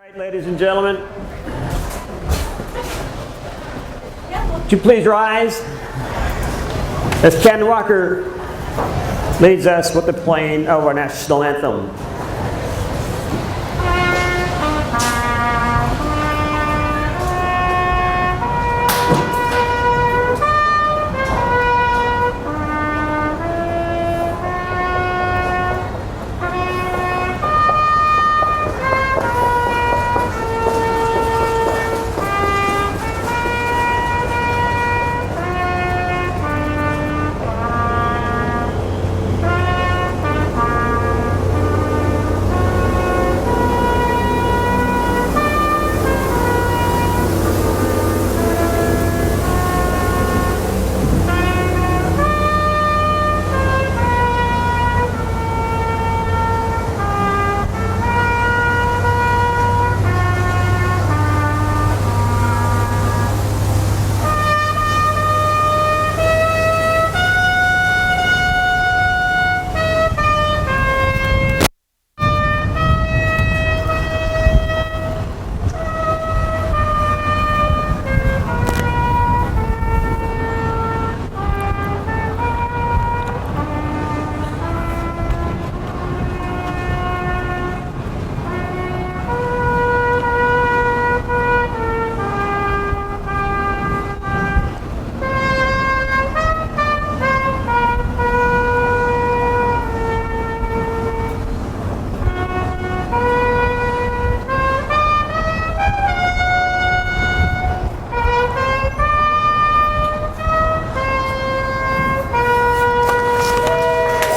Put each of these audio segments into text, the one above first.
All right, ladies and gentlemen, would you please rise as Ken Walker leads us with the playing of our national anthem.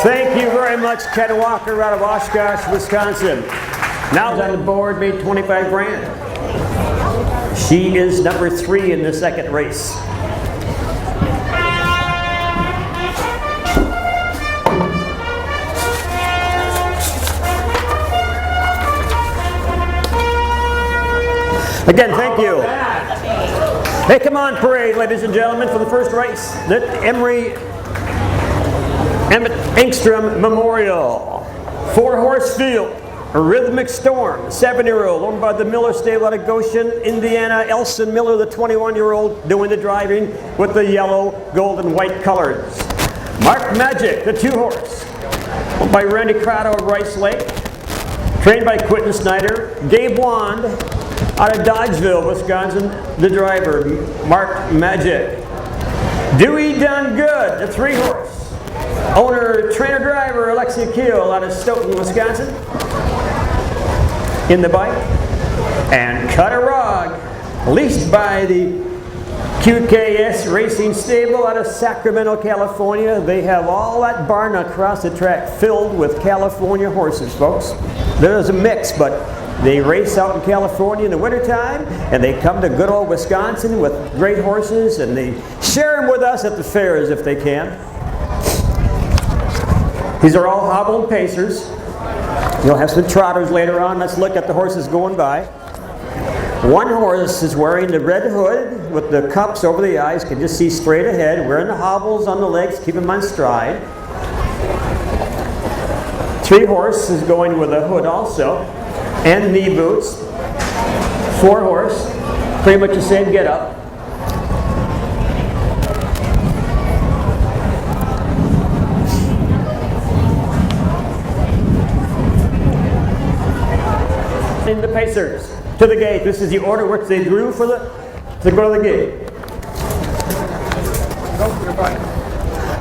Thank you very much, Ken Walker out of Oshkosh, Wisconsin. Now on the board, made 25 grand. She is number 3 in the second race. Again, thank you. Hey, come on, parade, ladies and gentlemen, for the first race. The Emmett Engstrom Memorial. 4-horse field, a Rhythmic Storm, 7-year-old, owned by the Miller Stable out of Goshen, Indiana. Elson Miller, the 21-year-old, doing the driving with the yellow, gold, and white colors. Mark Magic, the 2-horse, owned by Randy Crotto of Rice Lake, trained by Quentin Snyder. Gabe Wand, out of Dodgeville, Wisconsin, the driver, Mark Magic. Dewey Done Good, the 3-horse. Owner, trainer, driver, Alexia Keel out of Stoughton, Wisconsin, in the bike. And Cutter Rog, leased by the QKS Racing Stable out of Sacramento, California. They have all that barn across the track filled with California horses, folks. There's a mix, but they race out in California in the wintertime, and they come to good old Wisconsin with great horses, and they share them with us at the fairs if they can. These are all hobbled pacers. You'll have some trotters later on. Let's look at the horses going by. One horse is wearing the red hood with the cups over the eyes, can just see straight ahead, wearing the hobbles on the legs, keep them on stride. 3-horse is going with a hood also, and knee boots. 4-horse, pretty much the same get up. In the pacers to the gate. This is the order which they drew for to go to the gate.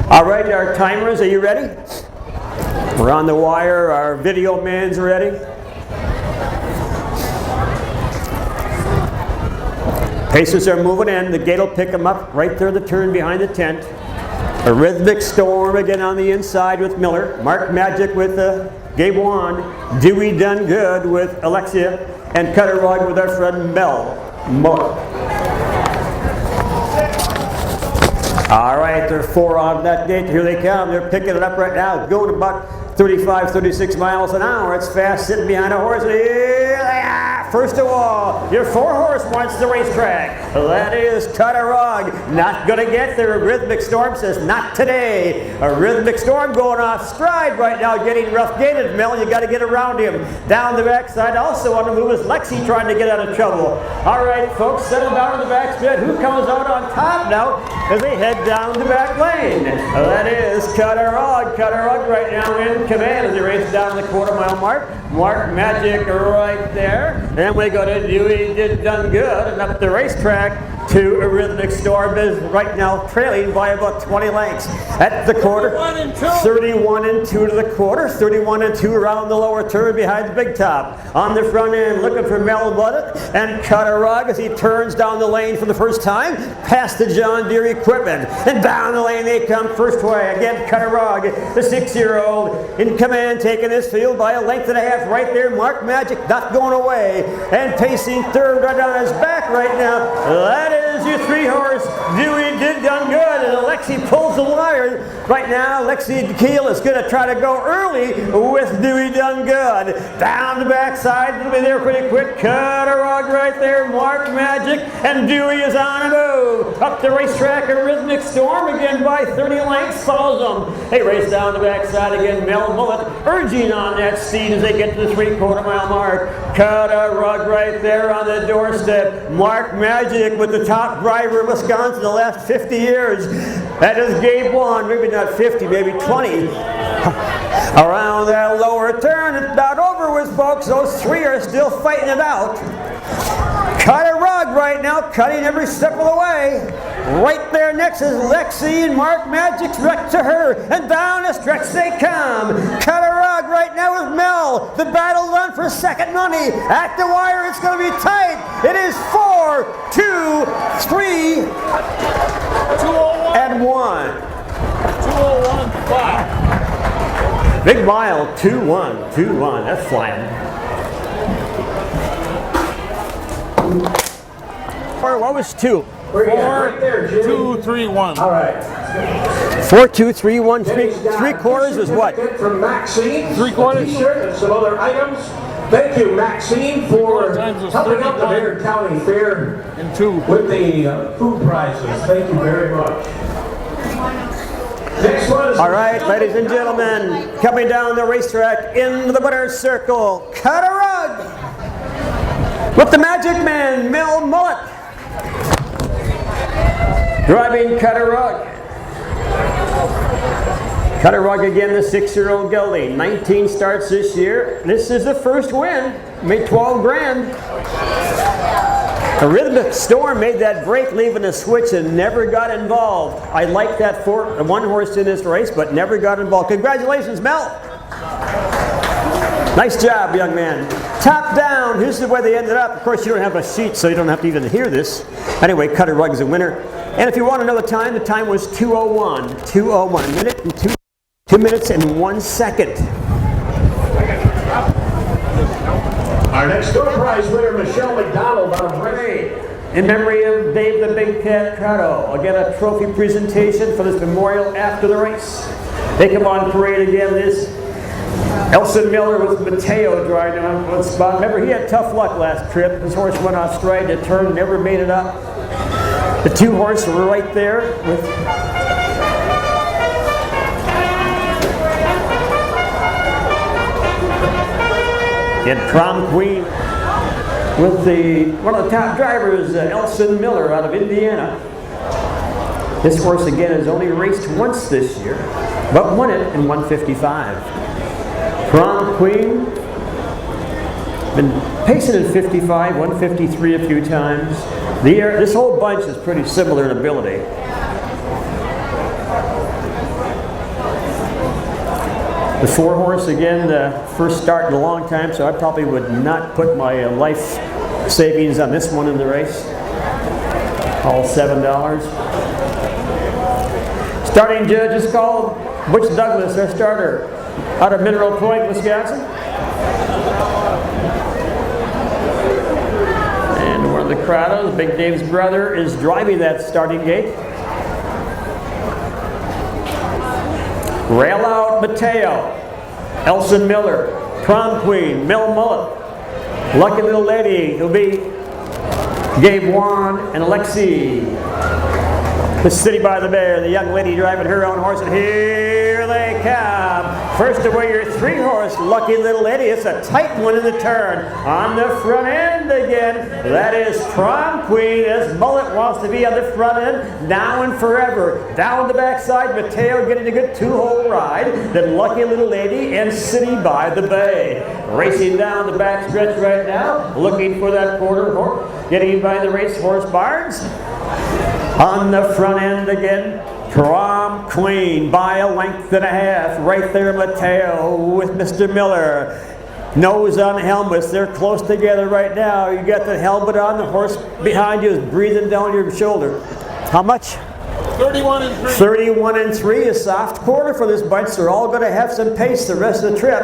All right, our timers, are you ready? We're on the wire. Our video man's ready. Pacers are moving in. The gate will pick them up right there, the turn behind the tent. A Rhythmic Storm again on the inside with Miller. Mark Magic with Gabe Wand. Dewey Done Good with Alexia. And Cutter Rog with our friend Mel Moore. All right, there are 4 on that gate. Here they come. They're picking it up right now. Going about 35, 36 miles an hour. It's fast, sitting behind a horse. Here they are. First of all, your 4-horse wants the racetrack. That is Cutter-Rug. Not going to get there. Rhythmic Storm says not today. A Rhythmic Storm going off stride right now, getting rough gated. Mel, you got to get around him. Down the backside, also on the move is Lexi trying to get out of trouble. All right, folks, settle down in the backstretch. Who comes out on top now as they head down the back lane? That is Cutter-Rug. Cutter-Rug right now in command as they race down the quarter-mile mark. Mark Magic right there. Then we go to Dewey Did Done Good and up the racetrack to a Rhythmic Storm is right now trailing by about 20 lengths at the quarter. 31 and 2 to the quarter. 31 and 2 around the lower turn behind the big top. On the front end, looking for Mel Buddett and Cutter-Rug as he turns down the lane for the first time, past the John Deere equipment. And down the lane they come first way. Again, Cutter-Rug, the 6-year-old in command, taking this field by a length and a half right there. Mark Magic not going away. And pacing third right on his back right now. That is your 3-horse, Dewey Did Done Good, and Alexi pulls the wire. Right now, Lexi Keel is going to try to go early with Dewey Done Good. Down the backside, it'll be there pretty quick. Cutter-Rug right there, Mark Magic, and Dewey is on a move. Up the racetrack, a Rhythmic Storm again by 30 lengths, follows them. They race down the backside again, Mel Mullet urging on that steed as they get to the 3/4-mile mark. Cutter-Rug right there on the doorstep. Mark Magic with the top driver in Wisconsin the last 50 years. That is Gabe Wan, maybe not 50, maybe 20. Around that lower turn, it's not over with, folks. Those 3 are still fighting it out. Cutter-Rug right now, cutting every step of the way. Right there next is Lexi and Mark Magic's right to her. And down the stretch they come. Cutter-Rug right now with Mel. The battle done for second money. At the wire, it's going to be tight. It is 4, 2, 3, 201 and 1. 201 5. Big mile, 2-1, 2-1. That's flying. What was 2? 4, 2, 3, 1. All right. 4, 2, 3, 1. 3 quarters is what? From Maxine. 3/4. T-shirt and some other items. Thank you, Maxine, for helping out the Barron County Fair And 2. with the food prizes. Thank you very much. Next one is All right, ladies and gentlemen, coming down the racetrack into the winner's circle, Cutter-Rug with the Magic Man, Mel Mullet. Driving Cutter-Rug. Cutter-Rug again, the 6-year-old gelding. 19 starts this year. This is the first win. Made 12 grand. The Rhythmic Storm made that break leaving the switch and never got involved. I like that 1-horse in this race, but never got involved. Congratulations, Mel. Nice job, young man. Top down, here's the way they ended up. Of course, you don't have a sheet, so you don't have to even hear this. Anyway, Cutter-Rug is a winner. And if you want to know the time was 2:01. 2:01, minute and 2 minutes and 1 second. our next door prize winner, Michelle McDonald, out of Ray. In memory of Dave the Big Cat Crotto. Again, a trophy presentation for this memorial after the race. They come on parade again. This Elson Miller with Mateo driving on one spot. Remember, he had tough luck last trip. His horse went off stride to turn, never made it up. The 2-horse were right there with and Prom Queen with one of the top drivers, Elson Miller out of Indiana. This horse again has only raced once this year, but won it in 155. Prom Queen, been pacing in 55, 153 a few times. This whole bunch is pretty similar in ability. The 4-horse again, the first start in a long time, so I probably would not put my life savings on this one in the race. All $7. Starting judge is called Butch Douglas, our starter, out of Mineral Point, Wisconsin. And one of the Crottos, Big Dave's brother, is driving that starting gate. Rail out Mateo, Elson Miller, Prom Queen, Mel Mullet, Lucky Little Lady will be Gabe Warren and Alexi. The City by the Bear, the young lady driving her own horse, and here they come. First away, your 3-horse Lucky Little Lady. It's a tight one in the turn. On the front end again, that is Prom Queen, as Mullet wants to be on the front end, now and forever. Down the backside, Mateo getting a good 2-hole ride. Then Lucky Little Lady and City by the Bay. Racing down the back stretch right now, looking for that quarter horse, getting by the racehorse Barnes. On the front end again, Prom Queen by a length and a half. Right there, Mateo with Mr. Miller. Nose on helmets. They're close together right now. You got the helmet on. The horse behind you is breathing down your shoulder. How much? 31 and 3. 31 and 3, a soft quarter for this bunch. They're all going to have some pace the rest of the trip.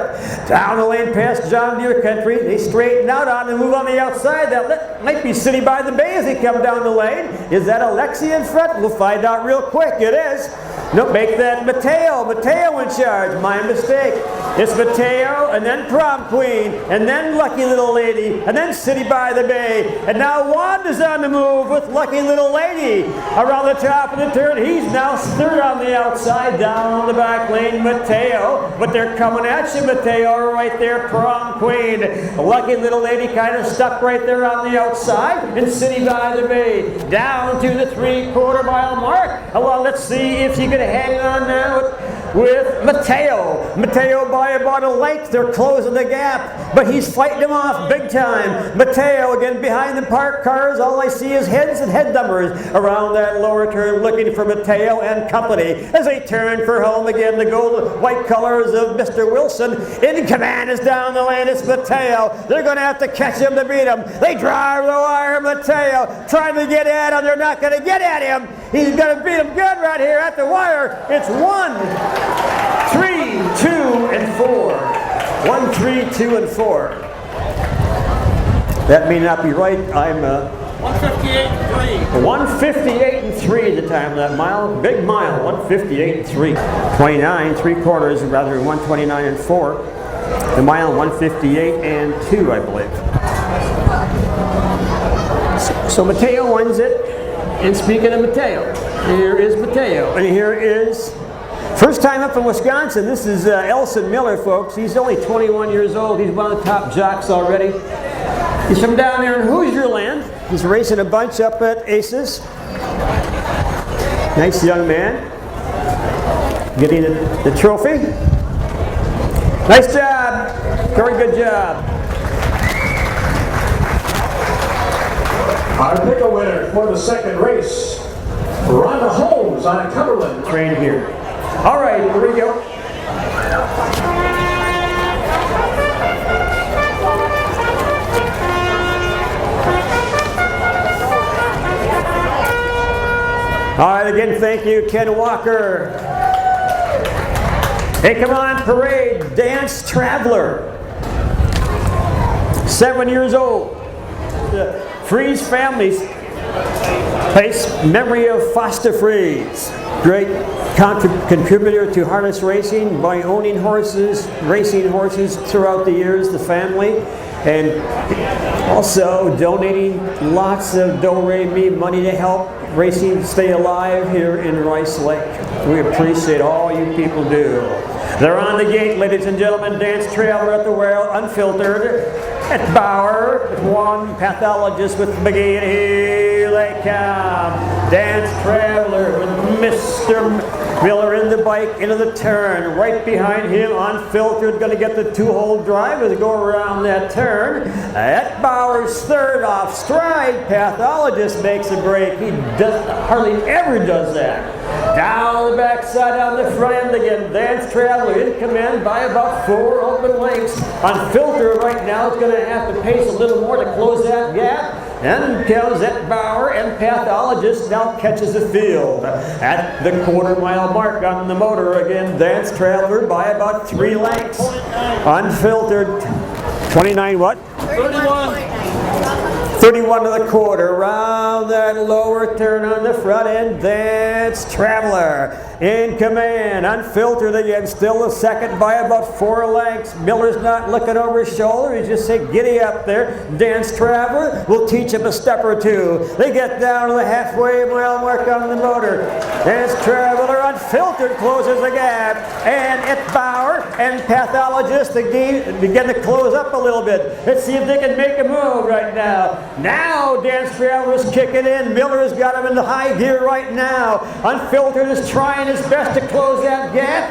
Down the lane past John Deere Country. They straighten out on and move on the outside. That might be City by the Bay as they come down the lane. Is that Alexi in front? We'll find out real quick. It is. No, make that Mateo. Mateo in charge. My mistake. It's Mateo, and then Prom Queen, and then Lucky Little Lady, and then City by the Bay. And now Wanda's on the move with Lucky Little Lady. Around the top of the turn, he's now stirred on the outside, down the back lane, Mateo. But they're coming at you, Mateo, right there, Prom Queen. Lucky Little Lady kind of stuck right there on the outside, and City by the Bay. Down to the 3/4 mile mark. Well, let's see if you can hang on now with Mateo. Mateo by about a length. They're closing the gap, but he's fighting him off big time. Mateo again behind the parked cars. All I see is heads and head numbers around that lower turn, looking for Mateo and company as they turn for home again. The gold white colors of Mr. Wilson in command is down the lane. It's Mateo. They're going to have to catch him to beat him. They drive the wire. Mateo trying to get at him. They're not going to get at him. He's going to beat him good right here at the wire. It's 1, 3, 2, and 4. 1, 3, 2, and 4. That may not be right. I'm 158 and 3. 158 and 3 the time of that mile. Big mile. 158 and 3. 29 3/4, rather than 129 and 4. The mile 158 and 2, I believe. So Mateo wins it. And speaking of Mateo, here is Mateo, and here is first time up in Wisconsin. This is Elson Miller, folks. He's only 21 years old. He's one of the top jocks already. He's from down there in Hoosier Land. He's racing a bunch up at Aces. Nice young man. Getting the trophy. Nice job. Very good job. Our pick a winner for the second race, Rhonda Holmes out of Cumberland. Trained here. All right, here we go. All right, again, thank you, Ken Walker. Hey, come on, parade, Dance Traveler. 7 years old. The Freeze family's place, memory of Foster Freeze. Great contributor to harness racing by owning horses, racing horses throughout the years, the family, and also donating lots of do-re-mi money to help racing stay alive here in Rice Lake. We appreciate all you people do. They're on the gate, ladies and gentlemen. Dance Traveler at the wheel, unfiltered. At Bauer, one pathologist with McGee, and here they come. Dance Traveler with Mr. Miller in the bike into the turn. Right behind him, unfiltered, going to get the 2-hole drive as they go around that turn. At Bauer's third off stride, pathologist makes a break. He hardly ever does that. Down the backside on the front end again. Dance Traveler in command by about 4 open lengths. Unfiltered right now is going to have to pace a little more to close that gap. And comes at Bauer, and pathologist now catches the field. At the 1/4 mile mark on the motor again, Dance Traveler by about 3 lengths. Unfiltered, 29 what? 31. 31 to the quarter, around that lower turn on the front end, Dance Traveler. in command. Unfiltered again, still the second by about 4 lengths. Miller's not looking over his shoulder. He's just saying, giddy up there. Dance Traveler will teach him a step or two. They get down to the halfway mile mark on the motor. Dance Traveler Unfiltered closes the gap. And it's Bauer and Pathologist again begin to close up a little bit. Let's see if they can make a move right now. Now Dance Traveler's kicking in. Miller's got him in the high gear right now. Unfiltered is trying his best to close that gap.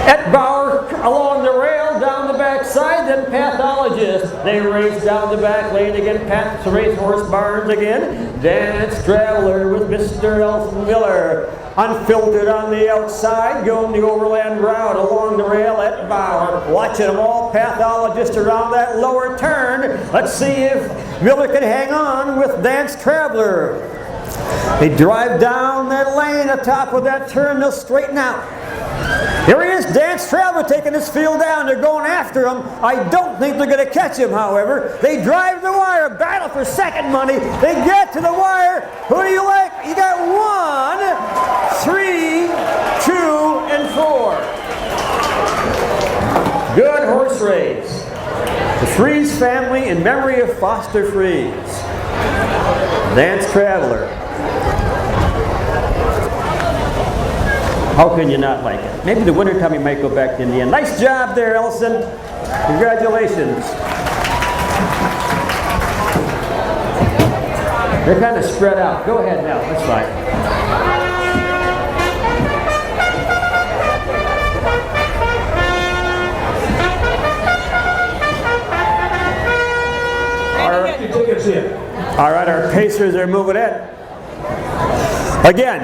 At Bauer along the rail, down the backside, then Pathologist. They race down the back lane again. Pat's Racehorse Barnes again. Dance Traveler with Mr. Elson Miller. Unfiltered on the outside, going the overland route along the rail at Bauer. Watching them all, Pathologist around that lower turn. Let's see if Miller can hang on with Dance Traveler. They drive down that lane atop of that turn, they'll straighten out. Here he is, Dance Traveler taking his field down. They're going after him. I don't think they're going to catch him, however. They drive the wire, battle for second money. They get to the wire. Who do you like? You got 1, 3, 2, and 4. Good horse race. The Freeze family in memory of Foster Freeze. Dance Traveler. How can you not like it? Maybe the winter time he might go back to Indiana. Nice job there, Elson. Congratulations. They're kind of spread out. Go ahead now. That's fine. All right, our pacers are moving in. Again,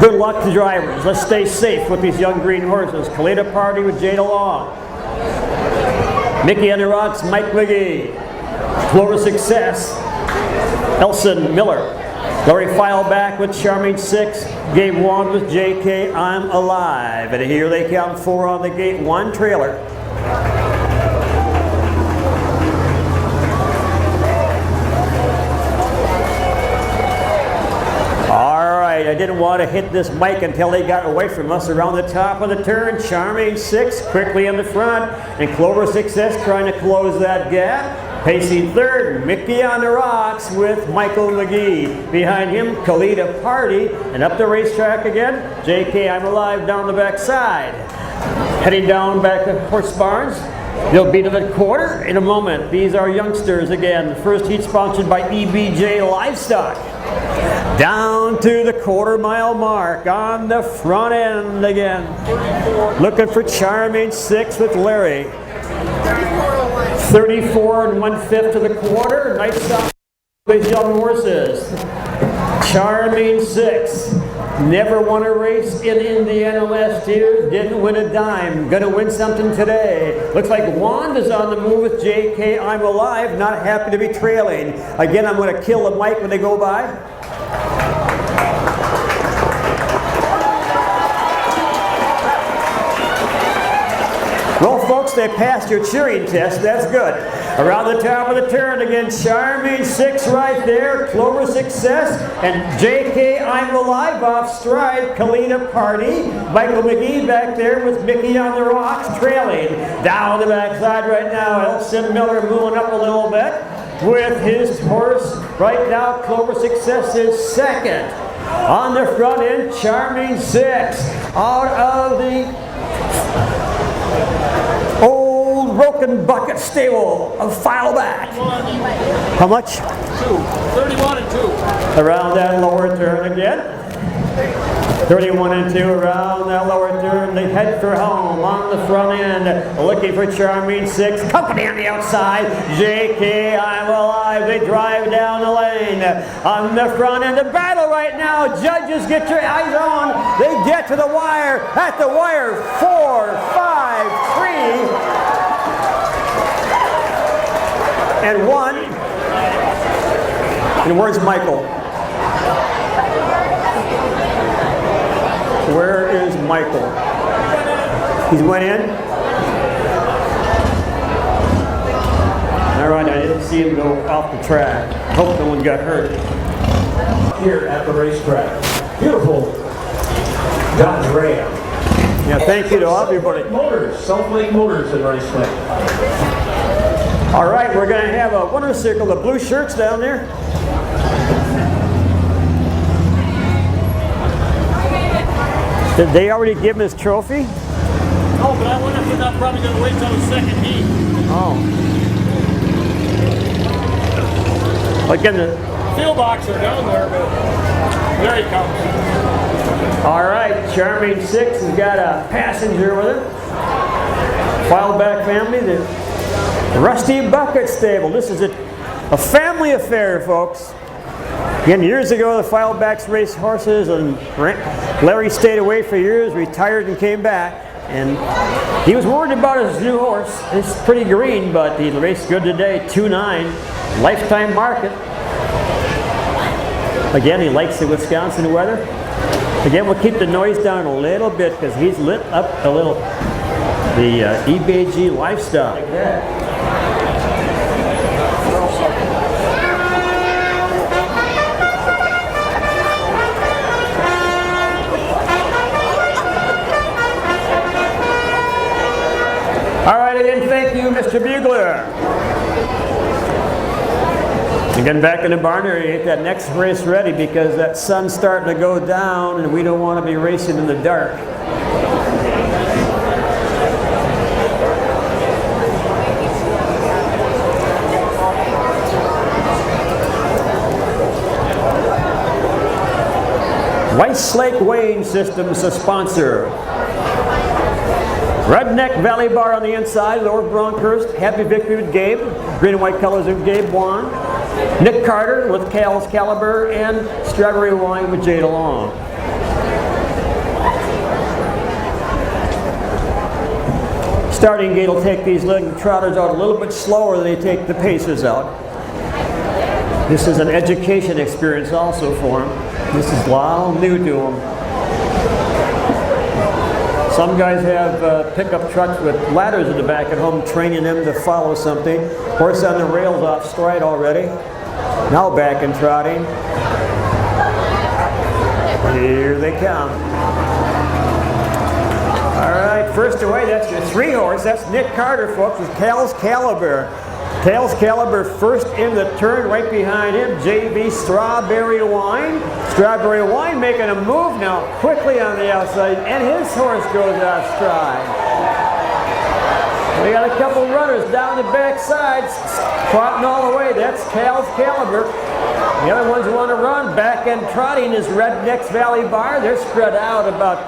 good luck to drivers. Let's stay safe with these young green horses. Kalita Party with Jada Long. Mickey on the Rocks, Mike McGee. Florida Success, Elson Miller. Larry Fileback with Charming 6. Gabe Wand with JK, I'm Alive. And here they come, 4 on the gate, 1 trailer. I didn't want to hit this mic until they got away from us around the top of the turn. Charming 6 quickly in the front, and Clover Success trying to close that gap. Pacing third, Mickey on the Rocks with Michael McGee. Behind him, Kalita Party, and up the racetrack again, JK I'm Alive down the backside. Heading down back to Horse Barns. They'll be to the quarter in a moment. These are youngsters again. The first heat sponsored by EBJ Livestock. Down to the quarter-mile mark on the front end again. Looking for Charming 6 with Larry. 34 1/5 to the quarter. Nice stop these young horses. Charming 6. Never won a race in Indiana last year. Didn't win a dime. Gonna win something today. Looks like Wand is on the move with JK I'm Alive. Not happy to be trailing. Again, I'm gonna kill the mic when they go by. Well, folks, they passed your cheering test. That's good. Around the top of the turn again, Charming 6 right there, Clover Success, and JK I'm Alive off stride, Kalita Party, Michael McGee back there with Mickey on the Rocks trailing. Down the backside right now, Elson Miller moving up a little bit with his horse. Right now, Clover Success is second. On the front end, Charming 6 out of the old Broken Bucket stable of Fileback. How much? 2. 31 and 2. Around that lower turn again. 31 and 2 around that lower turn. They head for home on the front end. Looking for Charming 6. Company on the outside. JK I'm Alive. They drive down the lane. On the front end. The battle right now. Judges, get your eyes on. They get to the wire. At the wire. 4, 5, 3. And 1. And where's Michael? Where is Michael? He's went in? All right, I didn't see him go off the track. Hope no one got hurt. Here at the racetrack. Beautiful Dodge Ram. Yeah, thank you to everybody. Salt Lake Motors in Rice Lake. All right, we're going to have a winner's circle, the blue shirts down there. Did they already give him his trophy? Oh, but I wonder if they're not probably going to wait till the second heat. Oh. Again, the Field boxer down there, but there he comes. all right, Charming 6 has got a passenger with it. Fileback family, the Rusty Bucket Stable. This is a family affair, folks. Again, years ago, the Filebacks raced horses, and Larry stayed away for years, retired, and came back. And he was worried about his new horse. It's pretty green, but he raced good today. 2-9, lifetime market. Again, he likes the Wisconsin weather. Again, we'll keep the noise down a little bit because he's lit up a little the EBG lifestyle. Like that. All right, again, thank you, Mr. Bugler. Again, back in the barn area, get that next race ready because that sun's starting to go down and we don't want to be racing in the dark. Rice Lake Weighing Systems, a sponsor. Redneck Valley Bar on the inside, Lower Bronkhurst, Happy Victory with Gabe, green and white colors of Gabe won. Nick Carter with Cal's Caliber, and Strawberry Wine with Jade Long. Starting gate will take these little trotters out a little bit slower than they take the paces out. This is an education experience also for them. This is all new to them. Some guys have pickup trucks with ladders in the back at home training them to follow something. Horse on the rails off stride already. Now back and trotting. Here they come. All right, first away, that's your 3-horse. That's Nick Carter, folks, with Cal's Caliber. Cal's Caliber first in the turn, right behind him, JV Strawberry Wine. Strawberry Wine making a move now quickly on the outside, and his horse goes off stride. We got a couple runners down the backside, trotting all the way. That's Cal's Caliber. The other ones who want to run back and trotting is Redneck's Valley Bar. They're spread out about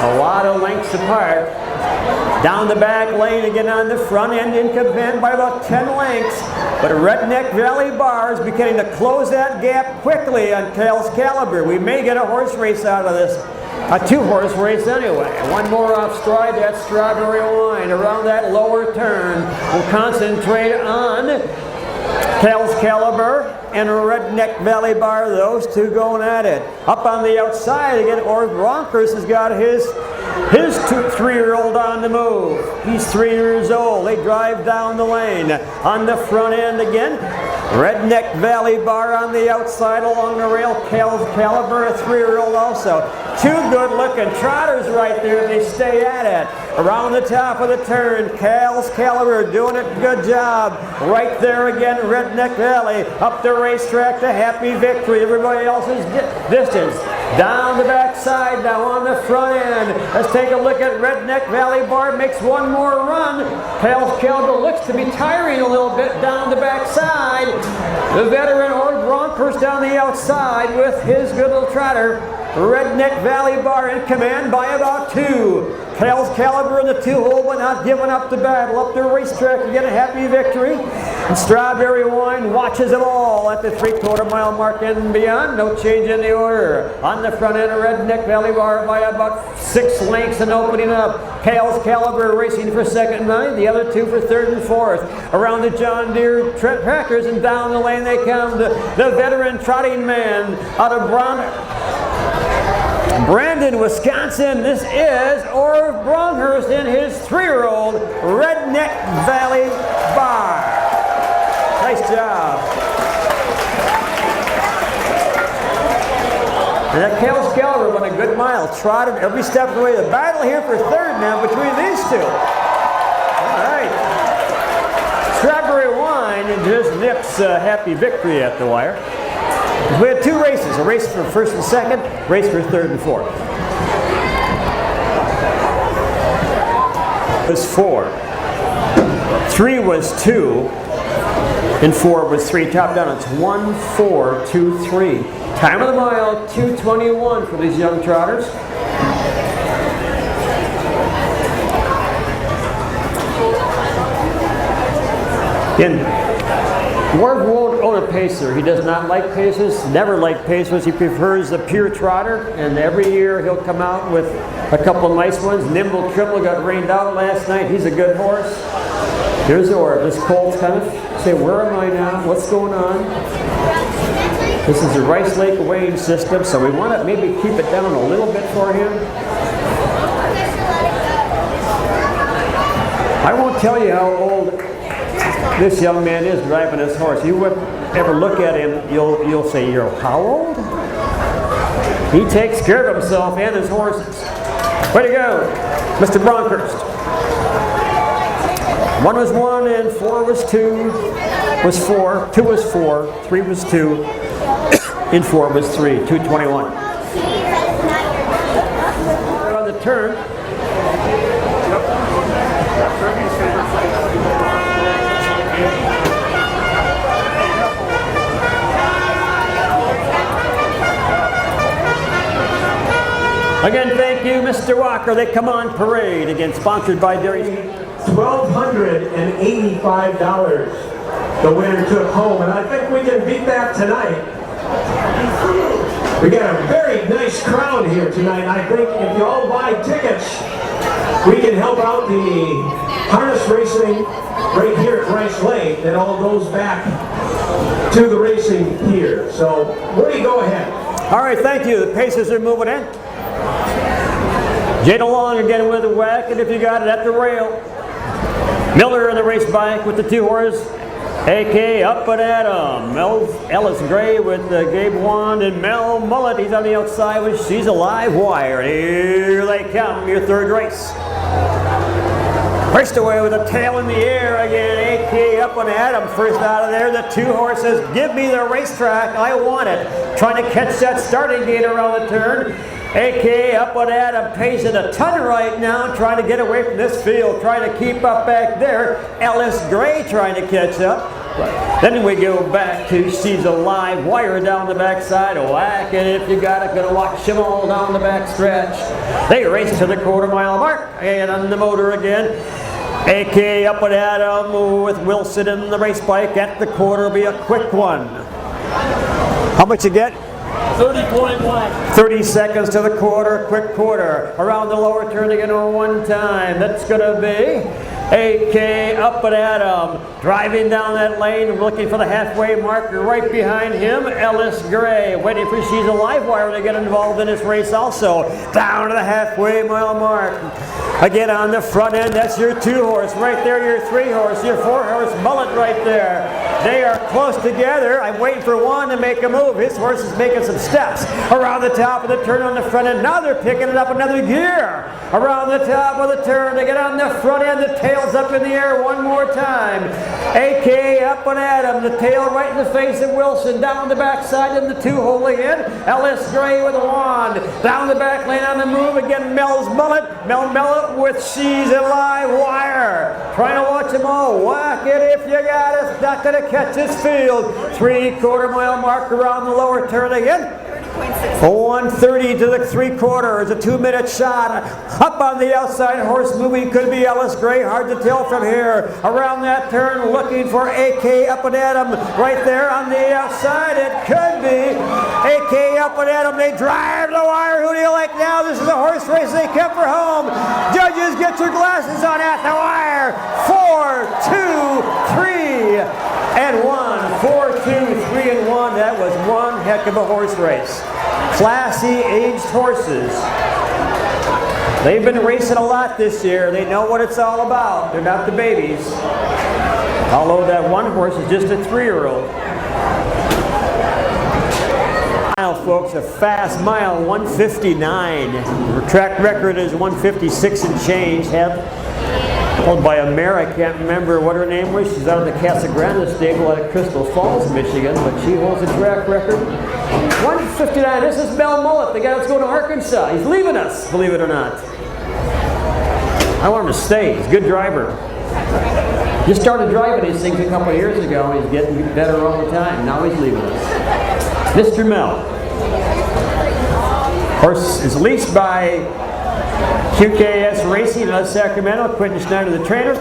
a lot of lengths apart. Down the back lane again on the front end in command by about 10 lengths. But Redneck Valley Bar is beginning to close that gap quickly on Cal's Caliber. We may get a horse race out of this. A 2-horse race anyway. One more off stride, that's Strawberry Wine. Around that lower turn, we'll concentrate on Cal's Caliber and Redneck Valley Bar, those two going at it. Up on the outside again, Orv Ronkers has got his 3-year-old on the move. He's 3 years old. They drive down the lane. On the front end again, Redneck Valley Bar on the outside along the rail. Cal's Caliber, a 3-year-old also. 2 good-looking trotters right there. They stay at it. Around the top of the turn, Cal's Caliber doing a good job. Right there again, Redneck Valley. Up the racetrack to Happy Victory. Everybody else's distance. Down the backside now on the front end. Let's take a look at Redneck Valley Bar. Makes one more run. Cal's Caliber looks to be tiring a little bit down the backside. The veteran Orv Bronkhurst down the outside with his good little trotter. Redneck Valley Bar in command by about 2. Cal's Caliber in the 2-hole, but not giving up the battle. Up the racetrack to get a Happy Victory. And Strawberry Wine watches them all at the 3/4 mile mark and beyond. No change in the order. On the front end of Redneck Valley Bar by about 6 lengths and opening up. Cal's Caliber racing for second and 9. The other 2 for third and fourth. Around the John Deere tractors and down the lane they come. The veteran trotting man out of Brandon, Wisconsin. This is Orv Bronkhurst in his 3-year-old Redneck Valley Bar. Nice job. And that Kales Keller won a good mile, trotted every step of the way. The battle here for third now between these two. All right. Strawberry Wine just nips Happy Victory at the wire. We had two races, a race for first and second, race for third and fourth. It was 4. 3 was 2, and 4 was 3. Top down, it's 1, 4, 2, 3. Time of the mile, 2:21 for these young trotters. Again, Ward won't own a pacer. He does not like pacers, never liked pacers. He prefers the pure trotter, and every year he'll come out with a couple of nice ones. Nimble Trimble got rained out last night. He's a good horse. Here's Orb. This colt's kind of say, where am I now? What's going on? This is the Rice Lake weighing system, so we want to maybe keep it down a little bit for him. I won't tell you how old this young man is driving this horse. You would ever look at him, you'll say, you're how old? He takes care of himself and his horses. Way to go, Mr. Bronkhurst. 1 was 1 and 4 was 2, was 4, 2 was 4, 3 was 2, and 4 was 3, 2:21. On the turn. Again, thank you, Mr. Walker. They come on parade, again, sponsored by Dairy. $1,285 the winner took home, and I think we can beat that tonight. We got a very nice crowd here tonight. I think if you all buy tickets, we can help out the harness racing right here at Rice Lake. That all goes back to the racing here. So, Woody, go ahead. All right, thank you. The paces are moving in. Jada Long again with the whack, and if you got it at the rail. Miller in the race bike with the 2 horses. AK up and at him. Ellis Gray with Gabe Wand and Mel Mullet. He's on the outside with She's a Live Wire. Here they come, your third race. First away with a tail in the air again. AK up and at him. First out of there, the 2 horses. Give me the racetrack. I want it. Trying to catch that starting gate around the turn. AK up and at him, pacing a ton right now, trying to get away from this field, trying to keep up back there. Ellis Gray trying to catch up. Then we go back to She's a Live Wire down the backside. Whack it if you got it. Gonna watch them all down the back stretch. They race to the quarter-mile mark and on the motor again. AK up and at him with Wilson in the race bike at the quarter. Will be a quick one. How much you get? 30.1. 30 seconds to the quarter, quick quarter. Around the lower turn again one time. That's going to be AK up and at him. Driving down that lane, looking for the halfway marker right behind him. Ellis Gray waiting for She's a Live Wire to get involved in this race also. Down to the halfway mile mark. Again on the front end, that's your 2 horse. Right there, your 3 horse, your 4 horse Mullet right there. They are close together. I'm waiting for one to make a move. His horse is making some steps around the top of the turn on the front end. Now they're picking it up another gear. Around the top of the turn, they get on the front end. The tail's up in the air one more time. AK up and at him. The tail right in the face of Wilson. Down the backside in the 2 holding in. Ellis Gray with a wand. Down the back lane on the move again. Mel's Mullet. Mel Mullet with She's a Live Wire. Trying to watch them all. Whack it if you got it. Not going to catch this field. 3/4-mile mark around the lower turn again. 1:30 to the 3/4. A 2-minute shot. Up on the outside, horse moving. Could be Ellis Gray. Hard to tell from here. Around that turn, looking for AK up and at him. Right there on the outside, it could be AK up and at him. They drive the wire. Who do you like now? This is a horse race they kept for home. Judges, get your glasses on at the wire. 4, 2, 3, and 1. 4, 2, 3, and 1. That was one heck of a horse race. Classy aged horses. They've been racing a lot this year. They know what it's all about. They're not the babies. Although that one horse is just a 3-year-old. Mile folks, a fast mile, 1:59. The track record is 1:56 and change. Held by a mare, I can't remember what her name was. She's out of the Casa Grande stable out of Crystal Falls, Michigan, but she holds a track record. 1:59. This is Mel Mullet, the guy that's going to Arkansas. He's leaving us, believe it or not. I want him to stay. He's a good driver. Just started driving these things a couple of years ago, and he's getting better all the time. Now he's leaving us. Mr. Mel. Horse is leased by QKS Racing out of Sacramento. Quentin Schneider, the trainer.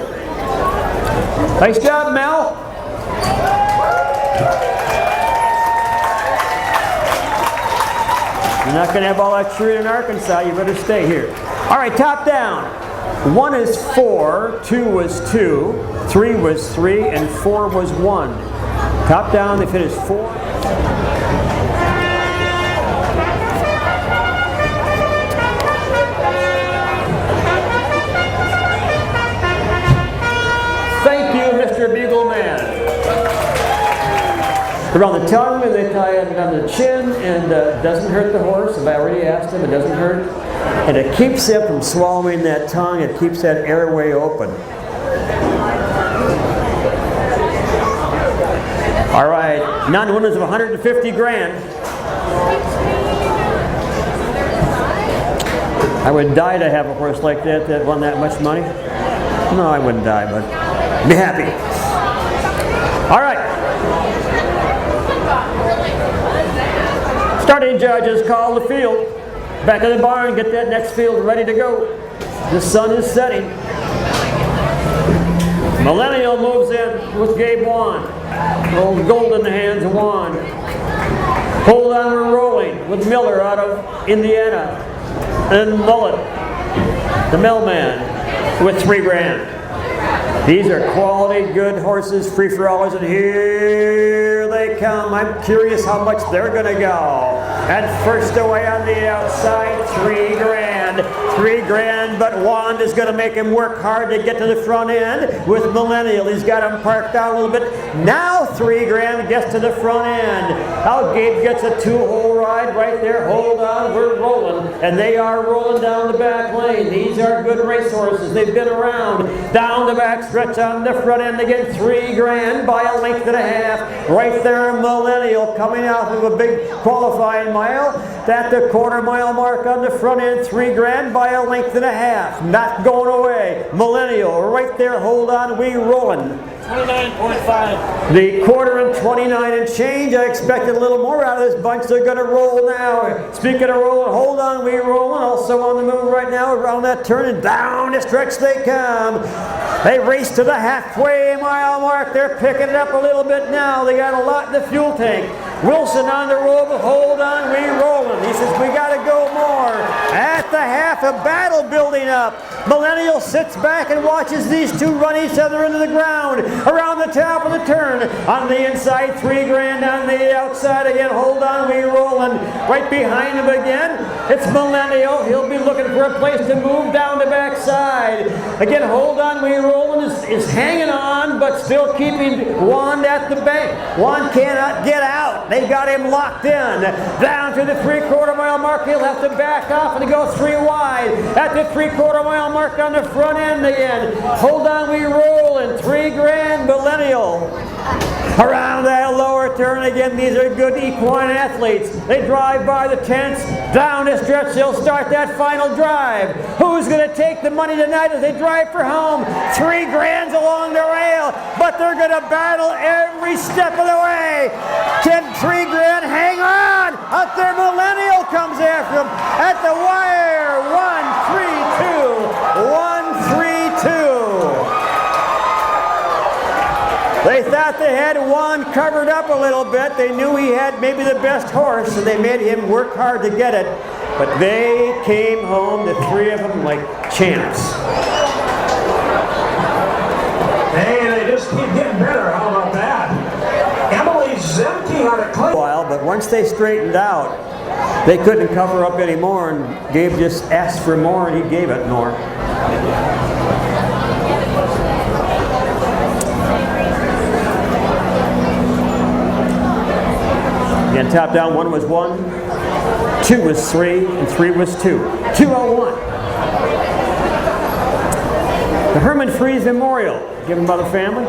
Nice job, Mel. You're not going to have all that cheering in Arkansas. You better stay here. All right, top down. 1 is 4, 2 was 2, 3 was 3, and 4 was 1. Top down, they finished 4. Thank you, Mr. Bugleman. Around the tongue, and they tie it on the chin, and doesn't hurt the horse. If I already asked him, it doesn't hurt. And it keeps him from swallowing that tongue. It keeps that airway open. All right, non-winners of 150 grand. I would die to have a horse like that won that much money. No, I wouldn't die, but be happy. All right. Starting judges call the field. Back of the barn, get that next field ready to go. The sun is setting. Millennial moves in with Gabe Wan. Old gold in the hands of Wan. Hold on, we're rolling with Miller out of Indiana. And Mullet, the millman, with 3 grand. These are quality, good horses, free-for-allers, and here they come. I'm curious how much they're going to go. And first away on the outside, 3 grand. 3 grand, but Wand is going to make him work hard to get to the front end with Millennial. He's got him parked out a little bit. Now 3 grand gets to the front end. Now Gabe gets a 2-hole ride right there. Hold on, we're rolling. And they are rolling down the back lane. These are good racehorses. They've been around. Down the back stretch on the front end again. 3 grand by a length and a half. Right there, Millennial coming out of a big qualifying mile. At the quarter-mile mark on the front end. 3 grand by a length and a half. Not going away. Millennial right there. Hold on, we rolling. 29.5. The quarter and 29 and change. I expected a little more out of this bunch. They're going to roll now. Speaking of rolling, hold on, we rolling. Also on the move right now around that turn and down the stretch they come. They race to the halfway mile mark. They're picking it up a little bit now. They got a lot in the fuel tank. Wilson on the road, but hold on, we rolling. He says, we got to go more. At the half, a battle building up. Millennial sits back and watches these two run each other into the ground. Around the top of the turn. On the inside, 3 grand. On the outside again, hold on, we rolling. Right behind him again, it's Millennial. He'll be looking for a place to move down the backside. Again, hold on, we rolling is hanging on, but still keeping Wand at the bank. Wand cannot get out. They've got him locked in. Down to the 3/4 mile mark. He'll have to back off and go 3 wide. At the 3/4 mile mark on the front end again. Hold on, we roll in 3 grand. Millennial. Around that lower turn again. These are good equine athletes. They drive by the tents. Down the stretch, they'll start that final drive. Who's going to take the money tonight as they drive for home? 3 grands along the rail, but they're going to battle every step of the way. Can 3 grand hang on? Out there, Millennial comes after him at the wire. 1-3-2. 1-3-2. They thought they had one covered up a little bit. They knew he had maybe the best horse, and they made him work hard to get it. But they came home, the 3 of them, like champs. Hey, they just keep getting better. How about that? Emily Zemke on a clip. But once they straightened out, they couldn't cover up anymore, and Gabe just asked for more, and he gave it more. Again, top down, 1 was 1. 2 was 3, and 3 was 2. 201. The Herman Freeze Memorial, given by the family.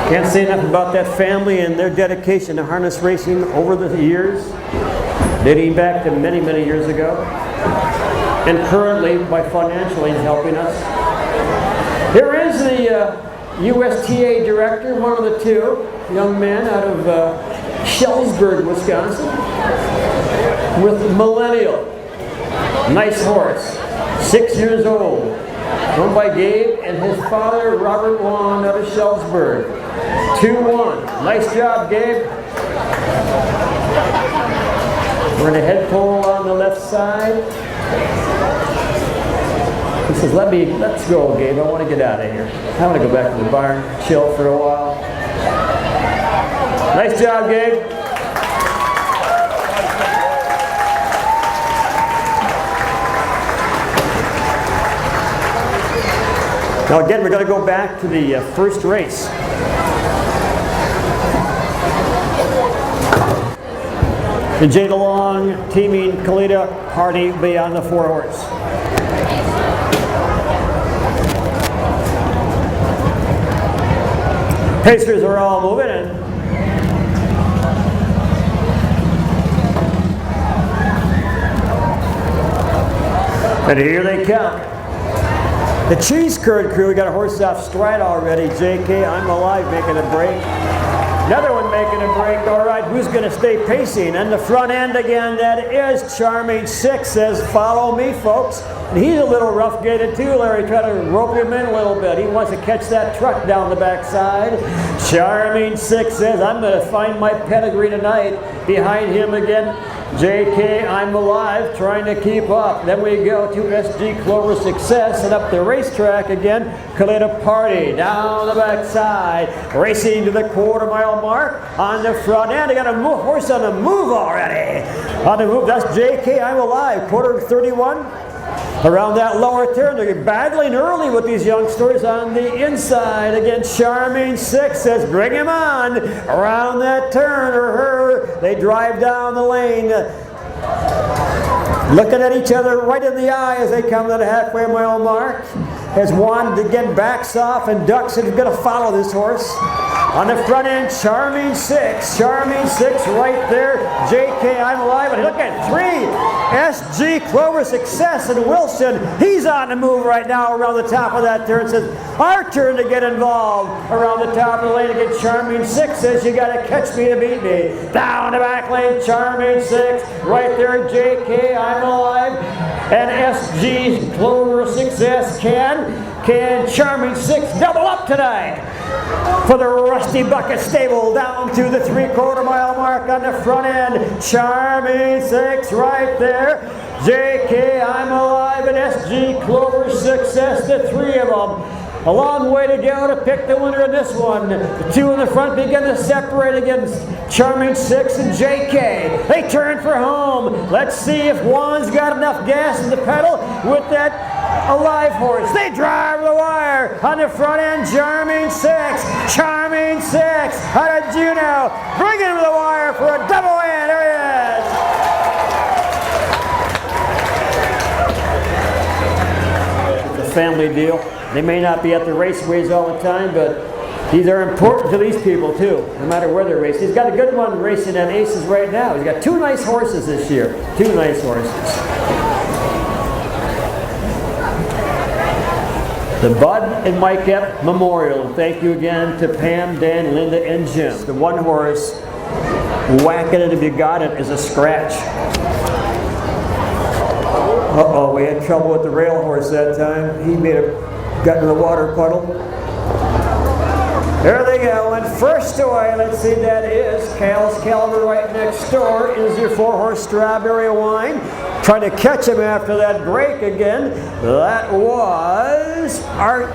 Can't say enough about that family and their dedication to harness racing over the years, dating back to many, many years ago, and currently by financially helping us. Here is the USTA director, one of the two, young man out of Shellsburg, Wisconsin, with Millennial. Nice horse, 6 years old, owned by Gabe and his father, Robert Wand, out of Shellsburg. 2-1. Nice job, Gabe. We're in a head pole on the left side. He says, let's go, Gabe. I want to get out of here. I want to go back to the barn, chill for a while. Nice job, Gabe. Now again, we're going to go back to the first race. The Jay DeLong teaming Kalita Hardy will be on the 4-horse. Pacers are all moving in. And here they come. The Cheese Curd crew, we got a horse off stride already. JK, I'm Alive making a break. Another one making a break. All right, who's going to stay pacing? And the front end again, that is Charming 6, says, follow me, folks. And he's a little rough-gated too, Larry. Try to rope him in a little bit. He wants to catch that truck down the backside. Charming 6 says, I'm going to find my pedigree tonight. Behind him again, JK, I'm Alive, trying to keep up. Then we go to SG Clover Success, and up the racetrack again, Kalita Party, down the backside, racing to the quarter-mile mark on the front end. They got a horse on the move already. On the move, that's JK, I'm Alive, quarter 31. Around that lower turn, they're battling early with these youngsters on the inside. Again, Charming 6 says, bring him on. Around that turn, or her, they drive down the lane. Looking at each other right in the eye as they come to the halfway mile mark. As Wand again backs off and ducks and is going to follow this horse. On the front end, Charming 6. Charming 6 right there. JK, I'm Alive. And look at 3. SG Clover Success and Wilson. He's on the move right now around the top of that turn. Says, our turn to get involved. Around the top of the lane again, Charming 6 says, you got to catch me to beat me. Down the back lane, Charming 6. Right there, JK, I'm Alive. And SG Clover Success can Charming 6 double up tonight for the Rusty Bucket Stable down to the 3/4 mile mark on the front end. Charming 6 right there. JK, I'm Alive, and SG Clover Success, the 3 of them. A long way to go to pick the winner in this one. The 2 in the front begin to separate against Charming 6 and JK. They turn for home. Let's see if Juan's got enough gas in the pedal with that Alive horse. They drive the wire on the front end. Charming 6. Charming 6 out of Juneau. Bring him to the wire for a double win. There he is. It's a family deal. They may not be at the raceways all the time, but these are important to these people too, no matter where they're racing. He's got a good one racing at Aces right now. He's got 2 nice horses this year. 2 nice horses. The Bud and Mike Epp Memorial. Thank you again to Pam, Dan, Linda, and Jim. The 1 horse, whacking it if you got it, is a scratch. Uh-oh, we had trouble with the rail horse that time. He got in the water puddle. There they go, and first away, let's see, that is Cal's Caliber right next door. Is your 4-horse Strawberry Wine. Trying to catch him after that break again. That was our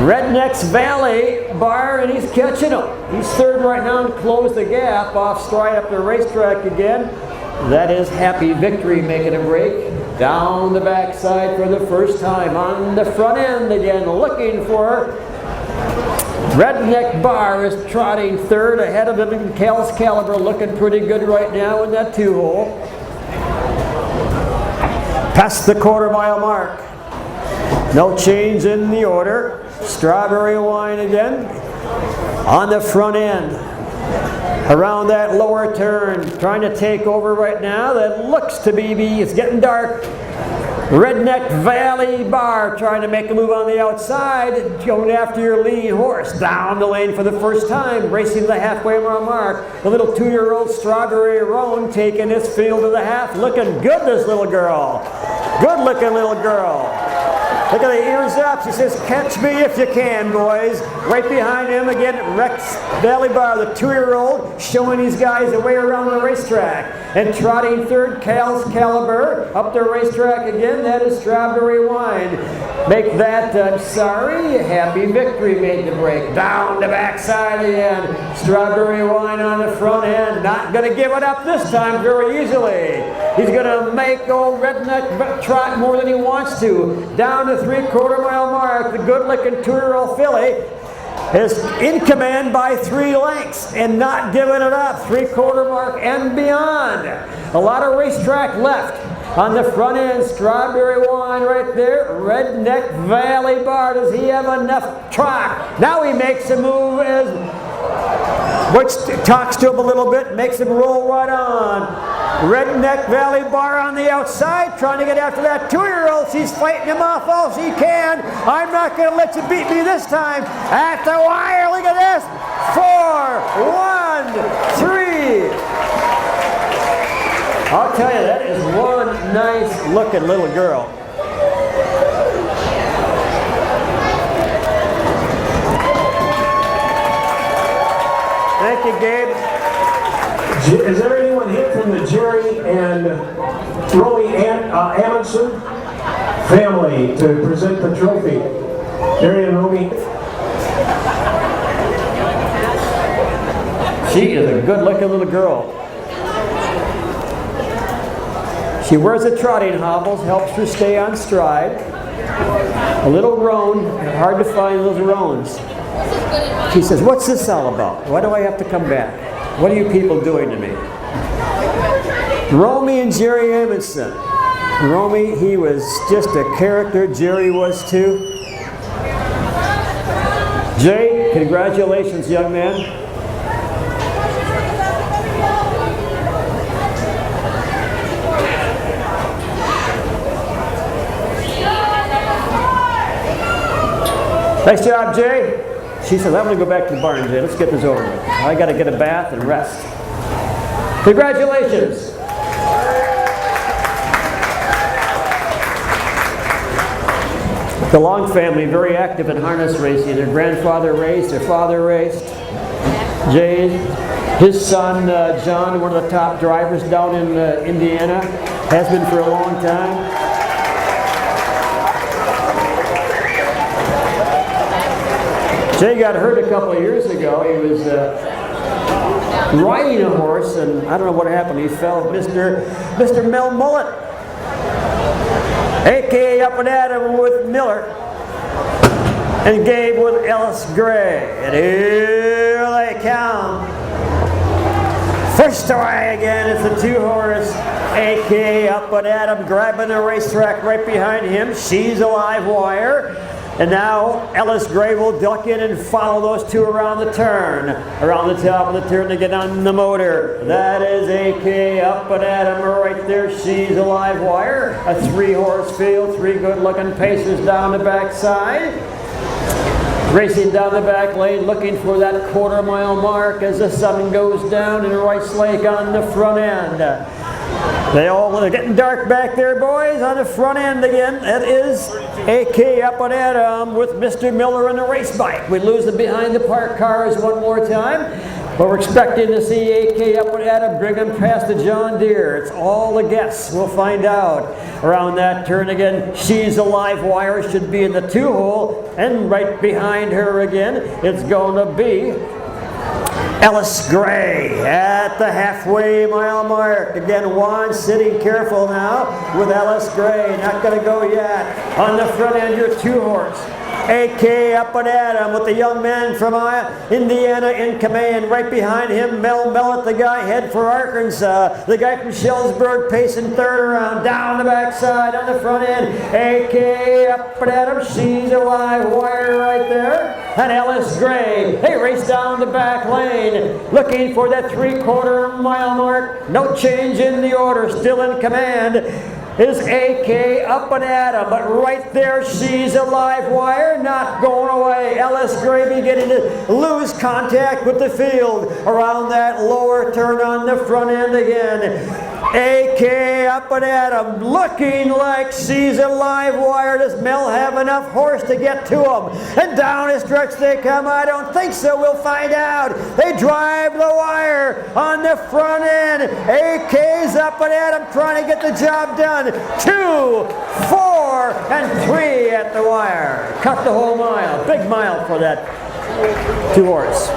Rednecks Valley Bar, and he's catching him. He's 3rd right now and closed the gap off stride up the racetrack again. That is Happy Victory making a break. Down the backside for the first time. On the front end again, looking for Redneck Bar is trotting third, ahead of him in Cal's Caliber, looking pretty good right now in that 2-hole. Past the quarter-mile mark. No change in the order. Strawberry Wine again on the front end. Around that lower turn, trying to take over right now. That looks to be, it's getting dark. Redneck Valley Bar trying to make a move on the outside, going after your lead horse. Down the lane for the first time, racing the halfway mile mark. The little 2-year-old Strawberry Roan taking his field to the half. Looking good, this little girl. Good looking little girl. Look at the ears up. She says, catch me if you can, boys. Right behind him again, Rex Valley Bar, the 2-year-old, showing these guys the way around the racetrack. And trotting third, Cal's Caliber. Up the racetrack again, that is Strawberry Wine. Make that, Happy Victory made the break. Down the backside of the end. Strawberry Wine on the front end. Not going to give it up this time very easily. He's going to make old Redneck trot more than he wants to. Down the 3/4 mile mark, the good-looking 2-year-old filly is in command by 3 lengths and not giving it up. 3/4 mark and beyond. A lot of racetrack left. On the front end, Strawberry Wine right there. Redneck Valley Bar. Does he have enough track? Now he makes a move as which talks to him a little bit, makes him roll right on. Redneck Valley Bar on the outside, trying to get after that 2-year-old. She's fighting him off all she can. I'm not going to let you beat me this time. At the wire, look at this. 4, 1, 3. I'll tell you, that is one nice looking little girl. Thank you, Gabe. Is there anyone here from the Jerry and Romy Amundsen family to present the trophy? Jerry and Romy. She is a good-looking little girl. She wears the trotting hobbles, helps her stay on stride. A little roan, hard to find those roans. She says, what's this all about? Why do I have to come back? What are you people doing to me? Romy and Jerry Amundsen. Romy, he was just a character. Jerry was too. Jay, congratulations, young man. Nice job, Jay. She says, I'm going to go back to the barn, Jay. Let's get this over with. I got to get a bath and rest. Congratulations. The Long family, very active in harness racing. Their grandfather raced, their father raced. Jay, his son, John, one of the top drivers down in Indiana, has been for a long time. Jay got hurt a couple of years ago. He was riding a horse, and I don't know what happened. He fell. Mr. Mel Mullet, a.k.a. up and at him with Miller, and Gabe with Ellis Gray. And here they come. First away again, it's a 2-horse. A.k.a. up and at him, grabbing the racetrack right behind him. She's a live wire. And now Ellis Gray will duck in and follow those two around the turn. Around the top of the turn to get on the motor. That is AK up and at him right there. She's a live wire. A 3-horse field, 3 good-looking pacers down the backside. Racing down the back lane, looking for that 1/4 mile mark as the sun goes down in Rice Lake on the front end. They're getting dark back there, boys, on the front end again. That is AK up and at 'em with Mr. Miller in the race bike. We lose the behind the park cars one more time. But we're expecting to see AK up and at 'em, bring them past the John Deere. It's all the guess. We'll find out. Around that turn again, she's a live wire, should be in the 2-hole. And right behind her again, it's going to be Ellis Gray at the halfway mile mark. Again, Juan sitting careful now with Ellis Gray. Not going to go yet. On the front end, your 2-horse. AK up and at him with the young man from Indiana in command. Right behind him, Mel Mellett, the guy head for Arkansas. The guy from Shellsburg pacing third around. Down the backside on the front end. AK up and at him. She's a live wire right there. And Ellis Gray, they race down the back lane. Looking for that 3/4 mile mark. No change in the order. Still in command is AK up and at him, but right there she's a live wire, not going away. Ellis Gray beginning to lose contact with the field around that lower turn on the front end again. AK up and at him, looking like she's a live wire. Does Mel have enough horse to get to him? And down the stretch they come. I don't think so. We'll find out. They drive the wire on the front end. AK's up and at him, trying to get the job done. 2, 4, and 3 at the wire. Cut the whole mile. Big mile for that 2-horse.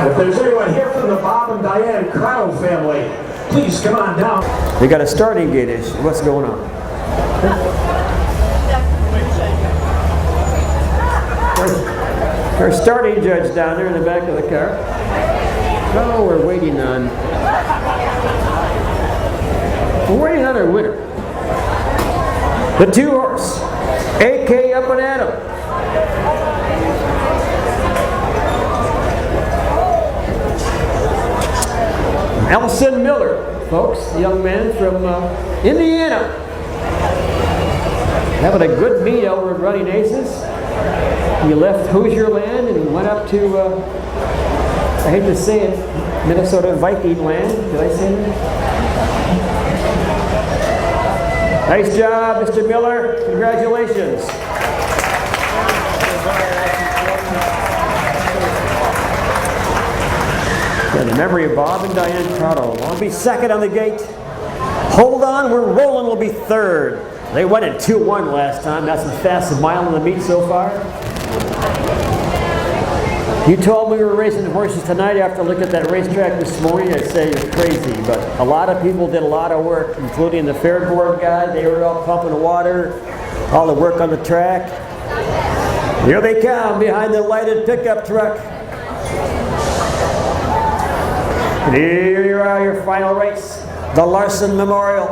If there's anyone here from the Bob and Diane Crown family, please come on down. We got a starting gate issue. What's going on? Our starting judge down there in the back of the car. Oh, we're waiting on our winner. The 2-horse. AK up and at him. Elson Miller, folks, the young man from Indiana. Having a good meet over at Running Aces. He left Hoosier land and went up to, I hate to say it, Minnesota Viking land. Did I say that? Nice job, Mr. Miller. Congratulations. In the memory of Bob and Diane Prado. I'll be second on the gate. Hold on, we're rolling, will be third. They went at 2-1 last time. That's the fastest mile in the meet so far. You told me we were racing horses tonight after looking at that racetrack this morning. I'd say you're crazy, but a lot of people did a lot of work, including the fair board guy. They were all pumping water, all the work on the track. Here they come behind the lighted pickup truck. And here you are, your final race, the Larson Memorial.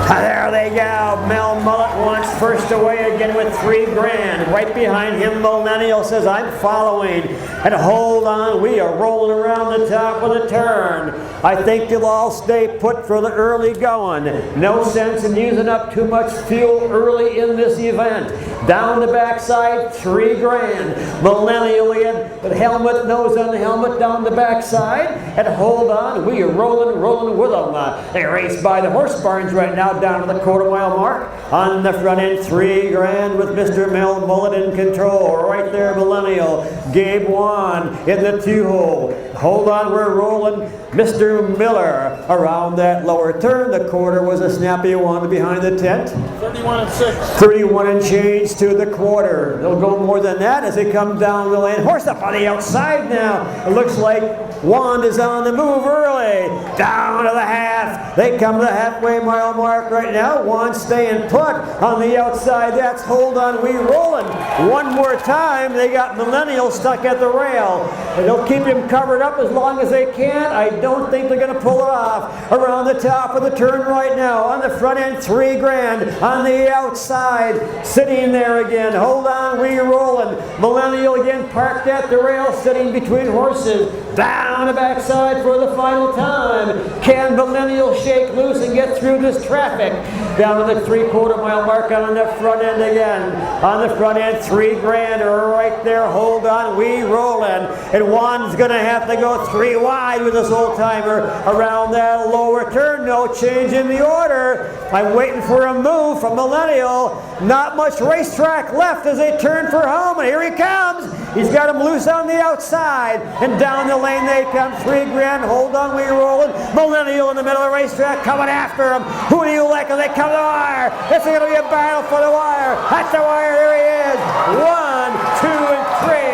There they go. Mel Mullet wants first away again with $3,000. Right behind him, Millennial says, I'm following. And hold on, we are rolling around the top of the turn. I think you'll all stay put for the early going. No sense in using up too much fuel early in this event. Down the backside, $3,000. Millennial in with helmet, nose on the helmet, down the backside. And hold on, we are rolling with them. They race by the horse barns right now down to the 1/4 mile mark. On the front end, $3,000 with Mr. Mel Mullet in control. Right there, Millennial. Gabe Wan in the 2-hole. Hold on, we're rolling. Mr. Miller around that lower turn. The 1/4 was a snappy one behind the tent. 31 and 6. 31 and change to the 1/4. They'll go more than that as they come down the lane. Horse up on the outside now. It looks like Wand is on the move early. Down to the half. They come to the halfway mile mark right now. Wand staying put on the outside. That's hold on, we rolling. One more time. They got Millennial stuck at the rail. And they'll keep him covered up as long as they can. I don't think they're going to pull it off. Around the top of the turn right now. On the front end, $3,000. On the outside, sitting there again. Hold on, we rolling. Millennial again parked at the rail, sitting between horses. Down the backside for the final time. Can Millennial shake loose and get through this traffic? Down to the 3/4 mile mark on the front end again. On the front end, $3,000 right there. Hold on, we rolling. And Juan's going to have to go 3 wide with this old timer around that lower turn. No change in the order. I'm waiting for a move from Millennial. Not much racetrack left as they turn for home. And here he comes. He's got him loose on the outside. And down the lane they come. $3,000. Hold on, we rolling. Millennial in the middle of the racetrack coming after him. Who do you like as they come to the wire? This is going to be a battle for the wire. At the wire, there he is. 1, 2, and 3.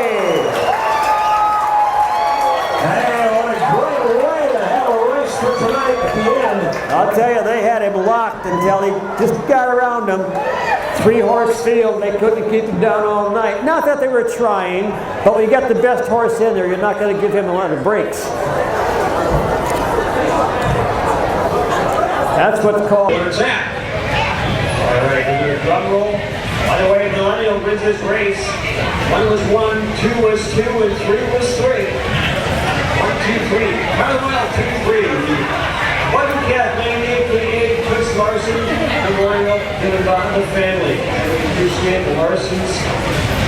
Hey, what a great way to have a race for tonight at the end. I'll tell you, they had him locked until he just got around them. 3-horse field, they couldn't keep him down all night. Not that they were trying, but when you got the best horse in there, you're not going to give him a lot of breaks. That's what's called. Where's that? All right, give me a drum roll. By the way, Millennial wins this race. 1 was 1, 2 was 2, and 3 was 3. 1, 2, 3. Mile, 2, 3. One cat named 828, Chris Larson, Memorial, given by the family. We appreciate the Larsons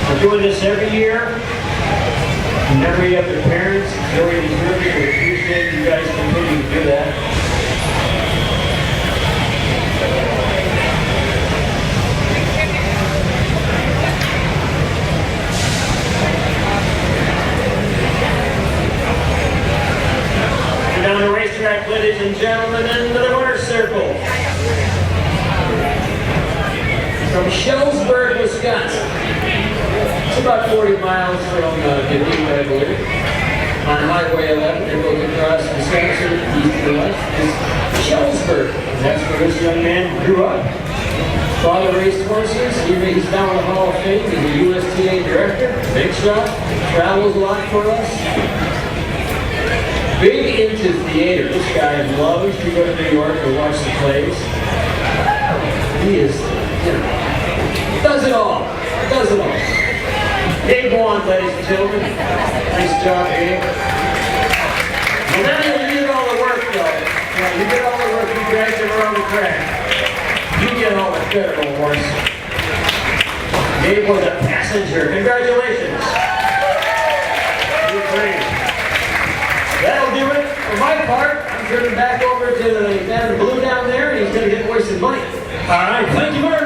for doing this every year. In memory of their parents, Joey and Ruby, we appreciate you guys continuing to do that. Down the racetrack, ladies and gentlemen, into the winner's circle. From Shellsburg, Wisconsin. It's about 40 miles from Geneva, I believe. On Highway 11, it goes across Wisconsin, east to west, is Shellsburg. And that's where this young man grew up. Father raced horses. He's now in the Hall of Fame. He's a USTA director, big shot, travels a lot for us. Big into theater. This guy loves to go to New York to watch the plays. He is, does it all. Does it all. Dave Bond, ladies and gentlemen. Nice job, Dave. Well, now you did all the work, though. Yeah, you did all the work. You dragged him around the track. You get all the credit, old horse. Dave was a passenger. Congratulations. You're great. That'll do it for my part. I'm turning back over to the man in blue down there, and he's going to get away some money. All right, thank you very much.